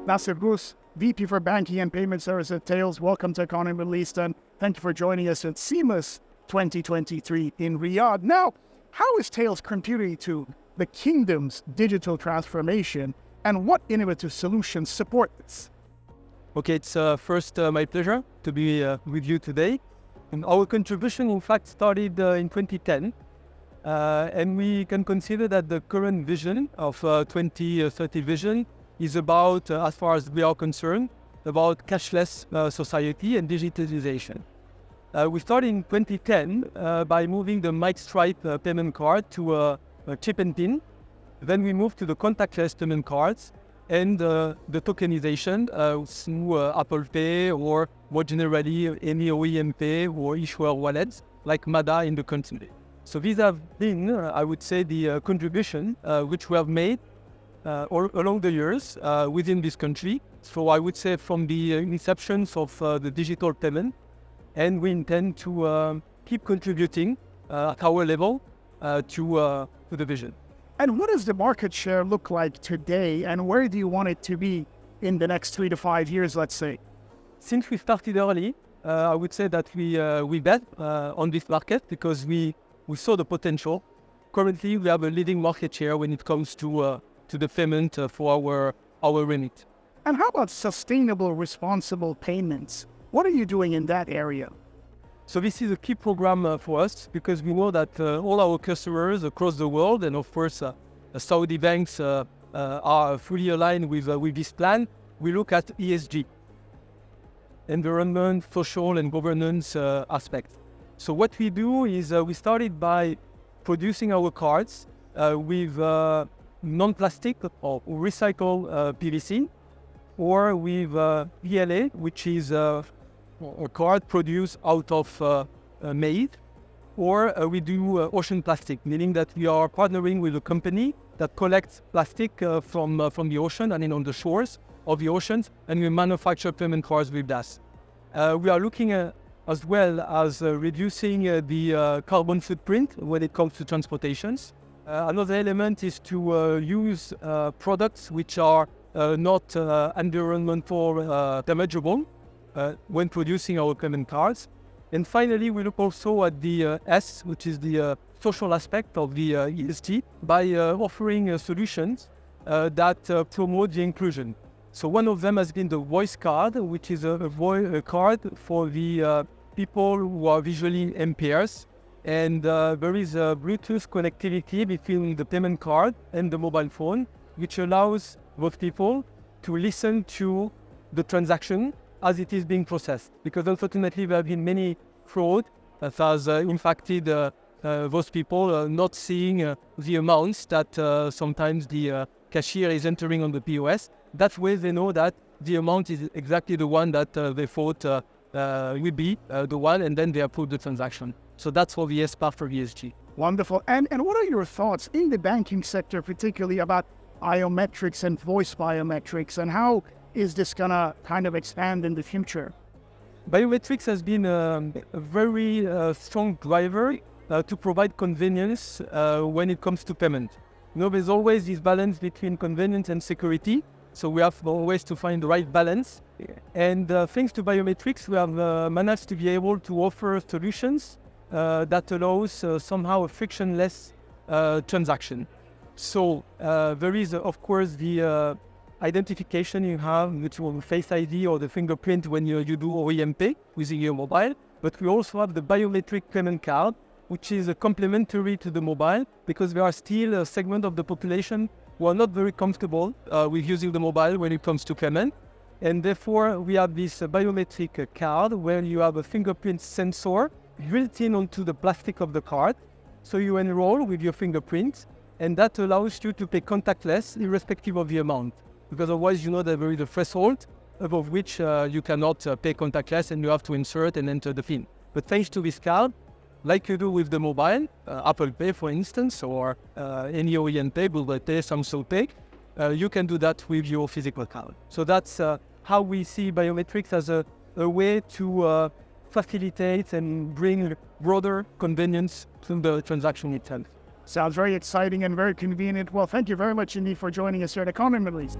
Nassir Ghrous, VP for Banking and Payment Services at Thales. Welcome to Economy Middle East, and thank you for joining us at Seamless 2023 in Riyadh. Now, how is Thales contributing to the kingdom's digital transformation, and what innovative solutions support this? Okay, it's first my pleasure to be with you today. And our contribution, in fact, started in 2010. And we can consider that the current vision of 2030 vision is about, as far as we are concerned, about cashless society and digitalization. We started in 2010 by moving the Mike Stripe payment card to a chip and PIN. Then we moved to the contactless payment cards and the tokenization through Apple Pay, or more generally any OEM Pay or issuer wallets like MADA in the country. So these have been, I would say, the contribution which we have made all along the years within this country. So I would say from the inception of the digital payment, and we intend to keep contributing at our level to the vision. And what does the market share look like today, and where do you want it to be in the next 3 to 5 years, let's say? Since we started early, I would say that we bet on this market because we saw the potential. Currently, we have a leading market share when it comes to the payment for our remit. And how about sustainable, responsible payments? What are you doing in that area? So this is a key program for us because we know that all our customers across the world, and of course Saudi banks are fully aligned with this plan. We look at ESG, environment, social and governance aspects. So what we do is we started by producing our cards with non-plastic or recycled PVC, or with PLA, which is a card produced out of made, or we do ocean plastic, meaning that we are partnering with a company that collects plastic from the ocean and on the shores of the oceans, and we manufacture payment cards with that. We are looking at as well as reducing the carbon footprint when it comes to transportations. Another element is to use products which are not environmental damageable when producing our payment cards. And finally, we look also at the S, which is the social aspect of the ESG, by offering solutions that promote the inclusion. So one of them has been the voice card, which is a card for the people who are visually impaired. And there is a Bluetooth connectivity between the payment card and the mobile phone, which allows those people to listen to the transaction as it is being processed. Because unfortunately, there have been many fraud that has impacted those people not seeing the amounts that sometimes the cashier is entering on the POS. That way they know that the amount is exactly the one that they thought would be the one, and then they approve the transaction. So that's for the S part for ESG. Wonderful. And what are your thoughts in the banking sector, particularly about biometrics and voice biometrics, and how is this going to kind of expand in the future? Biometrics has been a very strong driver to provide convenience when it comes to payment. You know, there's always this balance between convenience and security. So we have always to find the right balance. And thanks to biometrics, we have managed to be able to offer solutions that allows somehow a frictionless transaction. So there is, of course, the identification you have, which will Face ID or the fingerprint when you do OEM Pay using your mobile. But we also have the biometric payment card, which is complementary to the mobile, because there are still a segment of the population who are not very comfortable with using the mobile when it comes to payment. And therefore, we have this biometric card where you have a fingerprint sensor built in onto the plastic of the card. So you enroll with your fingerprint, and that allows you to pay contactless irrespective of the amount. Because otherwise, you know that there is a threshold above which you cannot pay contactless, and you have to insert and enter the PIN. But thanks to this card, like you do with the mobile, Apple Pay, for instance, or any OEM Pay, Google Pay, Samsung Pay, you can do that with your physical card. So that's how we see biometrics as a way to facilitate and bring broader convenience to the transaction itself. Sounds very exciting and very convenient. Well, thank you very much indeed for joining us here at Economy Middle East.